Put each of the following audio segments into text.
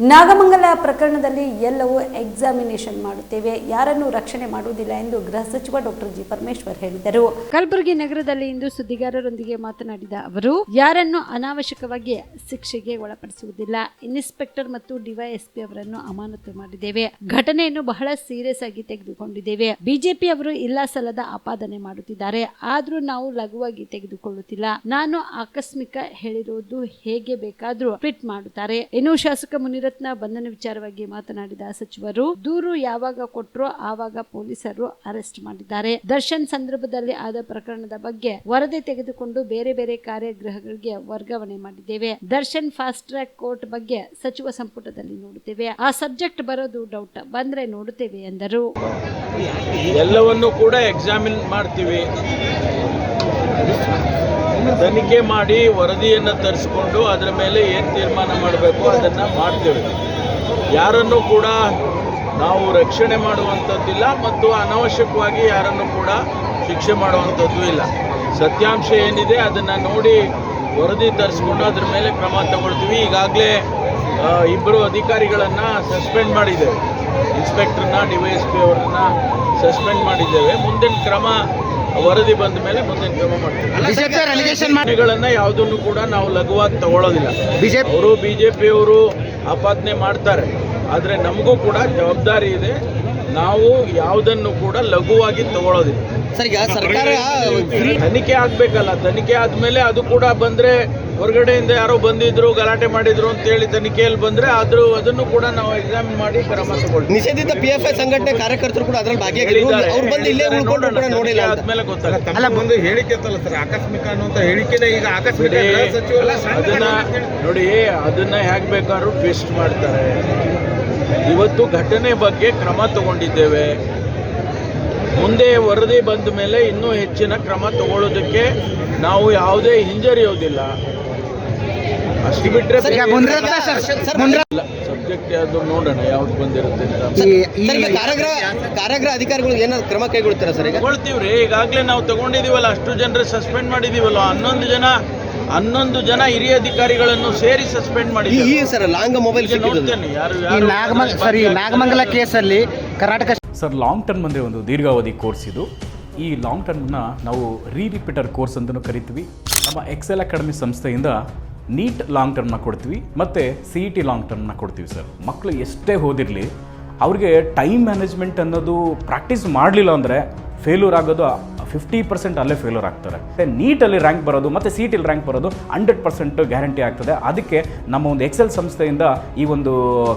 ನಾಗಮಂಗಲ ಪ್ರಕರಣದಲ್ಲಿ ಎಲ್ಲವೂ ಎಕ್ಸಾಮಿನೇಷನ್ ಮಾಡುತ್ತೇವೆ, ಯಾರನ್ನು ರಕ್ಷಣೆ ಮಾಡುವುದಿಲ್ಲ ಎಂದು ಗೃಹ ಸಚಿವ ಡಾಕ್ಟರ್ ಜಿ ಪರಮೇಶ್ವರ್ ಹೇಳಿದರು. ಕಲಬುರಗಿ ನಗರದಲ್ಲಿ ಇಂದು ಸುದ್ದಿಗಾರರೊಂದಿಗೆ ಮಾತನಾಡಿದ ಅವರು, ಯಾರನ್ನು ಅನಾವಶ್ಯಕವಾಗಿ ಶಿಕ್ಷೆಗೆ ಒಳಪಡಿಸುವುದಿಲ್ಲ. ಇನ್ಸ್ಪೆಕ್ಟರ್ ಮತ್ತು ಡಿವೈಎಸ್ಪಿ ಅವರನ್ನು ಅಮಾನತು ಮಾಡಿದ್ದೇವೆ. ಘಟನೆಯನ್ನು ಬಹಳ ಸೀರಿಯಸ್ ಆಗಿ ತೆಗೆದುಕೊಂಡಿದ್ದೇವೆ. ಬಿಜೆಪಿ ಅವರು ಇಲ್ಲ ಸಲ್ಲದ ಆಪಾದನೆ ಮಾಡುತ್ತಿದ್ದಾರೆ, ಆದ್ರೂ ನಾವು ಲಘುವಾಗಿ ತೆಗೆದುಕೊಳ್ಳುತ್ತಿಲ್ಲ. ನಾನು ಆಕಸ್ಮಿಕ ಹೇಳಿರುವುದು ಹೇಗೆ ಬೇಕಾದ್ರೂ ಟ್ವೀಟ್ ಮಾಡುತ್ತಾರೆ. ಇನ್ನು ಶಾಸಕ ಮುನಿರತ್ನ ಬಂಧನ ವಿಚಾರವಾಗಿ ಮಾತನಾಡಿದ ಸಚಿವರು, ದೂರು ಯಾವಾಗ ಕೊಟ್ಟರೋ ಆವಾಗ ಪೊಲೀಸರು ಅರೆಸ್ಟ್ ಮಾಡಿದ್ದಾರೆ. ದರ್ಶನ್ ಸಂದರ್ಭದಲ್ಲಿ ಆದ ಪ್ರಕರಣದ ಬಗ್ಗೆ ವರದಿ ತೆಗೆದುಕೊಂಡು ಬೇರೆ ಬೇರೆ ಕಾರ್ಯಗೃಹಗಳಿಗೆ ವರ್ಗಾವಣೆ ಮಾಡಿದ್ದೇವೆ. ದರ್ಶನ್ ಫಾಸ್ಟ್ ಟ್ರ್ಯಾಕ್ ಕೋರ್ಟ್ ಬಗ್ಗೆ ಸಚಿವ ಸಂಪುಟದಲ್ಲಿ ನೋಡುತ್ತೇವೆ. ಆ ಸಬ್ಜೆಕ್ಟ್ ಬರೋದು ಡೌಟ್, ಬಂದ್ರೆ ನೋಡುತ್ತೇವೆ ಎಂದರು. ಎಲ್ಲವನ್ನೂ ಕೂಡ ಎಕ್ಸಾಮಿನ್ ಮಾಡ್ತೀವಿ, ತನಿಖೆ ಮಾಡಿ ವರದಿಯನ್ನು ತರಿಸಿಕೊಂಡು ಅದರ ಮೇಲೆ ಏನು ತೀರ್ಮಾನ ಮಾಡಬೇಕು ಅದನ್ನು ಮಾಡ್ತೇವೆ. ಯಾರನ್ನು ಕೂಡ ನಾವು ರಕ್ಷಣೆ ಮಾಡುವಂಥದ್ದಿಲ್ಲ ಮತ್ತು ಅನಾವಶ್ಯಕವಾಗಿ ಯಾರನ್ನು ಕೂಡ ಶಿಕ್ಷೆ ಮಾಡುವಂಥದ್ದು ಇಲ್ಲ. ಸತ್ಯಾಂಶ ಏನಿದೆ ಅದನ್ನು ನೋಡಿ ವರದಿ ತರಿಸ್ಕೊಂಡು ಅದರ ಮೇಲೆ ಕ್ರಮ ತಗೊಳ್ತೀವಿ. ಈಗಾಗಲೇ ಇಬ್ಬರು ಅಧಿಕಾರಿಗಳನ್ನು ಸಸ್ಪೆಂಡ್ ಮಾಡಿದ್ದೇವೆ. ಇನ್ಸ್ಪೆಕ್ಟರ್ನ ಡಿವೈಎಸ್ಪಿ ಅವರನ್ನ ಸಸ್ಪೆಂಡ್ ಮಾಡಿದ್ದೇವೆ. ಮುಂದಿನ ಕ್ರಮ ವರದಿ ಬಂದ ಮೇಲೆ ಮುಂದಿನ ಕ್ರಮ ಮಾಡ್ತೀವಿ. ಯಾವುದನ್ನು ಕೂಡ ನಾವು ಲಘುವಾಗಿ ತಗೊಳ್ಳೋದಿಲ್ಲ. ಅವರು ಬಿಜೆಪಿಯವರು ಆಪಾದನೆ ಮಾಡ್ತಾರೆ, ಆದರೆ ನಮಗೂ ಕೂಡ ಜವಾಬ್ದಾರಿ ಇದೆ. ನಾವು ಯಾವುದನ್ನು ಕೂಡ ಲಘುವಾಗಿ ತಗೊಳ್ಳೋದಿಲ್ಲ. ಸರ್ಕಾರ ತನಿಖೆ ಆಗ್ಬೇಕಲ್ಲ, ತನಿಖೆ ಆದ್ಮೇಲೆ ಅದು ಕೂಡ ಬಂದ್ರೆ ಹೊರಗಡೆಯಿಂದ ಯಾರೋ ಬಂದಿದ್ರು ಗಲಾಟೆ ಮಾಡಿದ್ರು ಅಂತ ಹೇಳಿ ತನಿಖೆಯಲ್ಲಿ ಬಂದ್ರೆ ಅದನ್ನು ಕೂಡ ನಾವು ಎಕ್ಸಾಮಿನ್ ಮಾಡಿ ಕ್ರಮ ತಗೊಳ್ತೀವಿ. ನಿಷೇಧಿತ ಪಿಎಫ್ಐ ಸಂಘಟನೆ ಕಾರ್ಯಕರ್ತರು ಕೂಡ ಅದರಲ್ಲಿ ಭಾಗಿಯಾಗಿದ್ದಾರೆ. ಅವ್ರು ಬಂದು ಇಲ್ಲೇ ಉಳ್ಕೊಂಡು ಕೂಡ ನೋಡಿಲ್ಲ ಆದ್ಮೇಲೆ ಗೊತ್ತಾಗುತ್ತೆ. ಅಲ್ಲ, ಒಂದು ಹೇಳಿಕೆ ಇತ್ತಲ್ಲ ಸರ್, ಆಕಸ್ಮಿಕ ಅನ್ನುವಂತ ಹೇಳಿಕೆನೇ ಈಗ ಆಕಸ್ಮಿಕ ಅದನ್ನ ನೋಡಿ, ಅದನ್ನ ಹೇಗೆ ಬೇಕಾದ್ರೂ ಟ್ವಿಸ್ಟ್ ಮಾಡ್ತಾರೆ. ಇವತ್ತು ಘಟನೆ ಬಗ್ಗೆ ಕ್ರಮ ತಗೊಂಡಿದ್ದೇವೆ. ಮುಂದೆ ವರದಿ ಬಂದ ಮೇಲೆ ಇನ್ನೂ ಹೆಚ್ಚಿನ ಕ್ರಮ ತಗೊಳ್ಳೋದಕ್ಕೆ ನಾವು ಯಾವುದೇ ಹಿಂಜರಿಯೋದಿಲ್ಲ. ಅಷ್ಟು ಬಿಟ್ಟರೆ ಸಬ್ಜೆಕ್ಟ್ ಯಾವುದು ನೋಡೋಣ ಯಾವ್ದು ಬಂದಿರುತ್ತೆ ಅಂತ. ಕಾರಾಗೃಹ ಅಧಿಕಾರಿಗಳು ಏನಾದ್ರು ಕ್ರಮ ಕೈಗೊಳ್ತಾರೆ ಸರ್? ತಗೊಳ್ತೀವ್ರಿ. ಈಗಾಗಲೇ ನಾವು ತಗೊಂಡಿದೀವಲ್ಲ, ಅಷ್ಟು ಜನರ ಸಸ್ಪೆಂಡ್ ಮಾಡಿದೀವಲ್ಲ. 11 ಜನ ಹಿರಿಯ ಅಧಿಕಾರಿಗಳನ್ನು ಸೇರಿ ಸಸ್ಪೆಂಡ್ ಮಾಡಿದ್ದೀವಿ ಸರ್. ಲಾಂಗ್ ಮೊಬೈಲ್ ನೋಡ್ತೇನೆ ಯಾರು ನಾಗಮಂಗಲ ಕೇಸಲ್ಲಿ ಕರ್ನಾಟಕ ಸರ್ ಲಾಂಗ್ ಟರ್ಮ್ ಅಂದರೆ ಒಂದು ದೀರ್ಘಾವಧಿ ಕೋರ್ಸ್ ಇದು. ಈ ಲಾಂಗ್ ಟರ್ಮ್ನ ನಾವು ರಿಪೀಟರ್ ಕೋರ್ಸ್ ಅಂತಲೂ ಕರಿತೀವಿ. ನಮ್ಮ ಎಕ್ಸೆಲ್ ಅಕಾಡೆಮಿ ಸಂಸ್ಥೆಯಿಂದ ನೀಟ್ ಲಾಂಗ್ ಟರ್ಮ್ನ ಕೊಡ್ತೀವಿ ಮತ್ತು CET ಲಾಂಗ್ ಟರ್ಮ್ನ ಕೊಡ್ತೀವಿ ಸರ್. ಮಕ್ಕಳು ಎಷ್ಟೇ ಓದಿರಲಿ, ಅವ್ರಿಗೆ ಟೈಮ್ ಮ್ಯಾನೇಜ್ಮೆಂಟ್ ಅನ್ನೋದು ಪ್ರಾಕ್ಟೀಸ್ ಮಾಡಲಿಲ್ಲ ಅಂದರೆ ಫೇಲ್ಯೂರ್ ಆಗೋದು 50% ಅಲ್ಲೇ ಫೇಲ್ಯೂರ್ ಆಗ್ತಾರೆ. ನೀಟಲ್ಲಿ ರ್ಯಾಂಕ್ ಬರೋದು ಮತ್ತು CETಯಲ್ಲಿ ರ್ಯಾಂಕ್ ಬರೋದು 100% ಗ್ಯಾರಂಟಿ ಆಗ್ತದೆ. ಅದಕ್ಕೆ ನಮ್ಮ ಒಂದು ಎಕ್ಸೆಲ್ ಸಂಸ್ಥೆಯಿಂದ ಈ ಒಂದು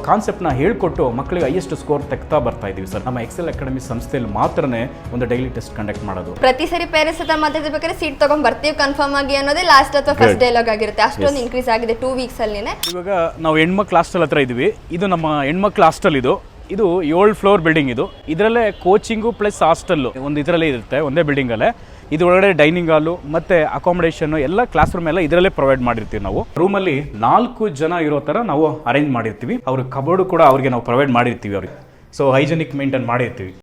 ಕಾನ್ಸೆಪ್ಟ್ನ ಹೇಳ್ಕೊಟ್ಟು ಮಕ್ಕಳಿಗೆ ಹೈಯೆಸ್ಟ್ ಸ್ಕೋರ್ ತೆಗ್ತಾ ಬರ್ತಾ ಇದ್ದೀವಿ ಸರ್. ನಮ್ಮ ಎಕ್ಸೆಲ್ ಅಕಾಡೆಮಿ ಸಂಸ್ಥೆಯಲ್ಲಿ ಮಾತ್ರನೇ ಒಂದು ಡೈಲಿ ಟೆಸ್ಟ್ ಕಂಡಕ್ಟ್ ಮಾಡೋದು. ಪ್ರತಿ ಸರಿ ಪೇರೆಂಟ್ಸ್ ಹತ್ರ ಮಾತಾಡ್ಬೇಕಾದ್ರೆ ಸೀಟ್ ತಗೊಂಡ್ ಬರ್ತೀವಿ ಕನ್ಫರ್ಮ್ ಆಗಿ ಅನ್ನೋದೇ ಲಾಸ್ಟ್ ಅಥವಾ ಫಸ್ಟ್ ಡೈಲಾಗ್ ಆಗಿರುತ್ತೆ. ಅಷ್ಟೊಂದು ಇನ್ಕ್ರೀಸ್ ಆಗಿದೆ 2 ವೀಕ್ಸ್ ಅಲ್ಲಿ. ಇವಾಗ ನಾವು ಹೆಣ್ಮಕ್ಳು ಹಾಸ್ಟೆಲ್ ಹತ್ರ ಇದ್ದೀವಿ. ಇದು ನಮ್ಮ ಹೆಣ್ಮಕ್ಳು ಹಾಸ್ಟೆಲ್. ಇದು 7 ಫ್ಲೋರ್ ಬಿಲ್ಡಿಂಗ್. ಇದರಲ್ಲೇ ಕೋಚಿಂಗು ಪ್ಲಸ್ ಹಾಸ್ಟೆಲ್ಲು ಒಂದು ಇದರಲ್ಲೇ ಇರುತ್ತೆ, ಒಂದೇ ಬಿಲ್ಡಿಂಗಲ್ಲೇ. ಇದು ಒಳಗಡೆ ಡೈನಿಂಗ್ ಹಾಲು ಮತ್ತು ಅಕಾಮಿಡೇಷನ್ ಎಲ್ಲ ಕ್ಲಾಸ್ ರೂಮ್ ಎಲ್ಲ ಇದರಲ್ಲೇ ಪ್ರೊವೈಡ್ ಮಾಡಿರ್ತೀವಿ. ನಾವು ರೂಮಲ್ಲಿ 4 ಜನ ಇರೋ ಥರ ನಾವು ಅರೇಂಜ್ ಮಾಡಿರ್ತೀವಿ. ಅವ್ರ ಕಬೋರ್ಡು ಕೂಡ ಅವ್ರಿಗೆ ನಾವು ಪ್ರೊವೈಡ್ ಮಾಡಿರ್ತೀವಿ ಅವ್ರಿಗೆ. ಸೊ ಹೈಜೆನಿಕ್ ಮೇಂಟೈನ್ ಮಾಡಿರ್ತೀವಿ.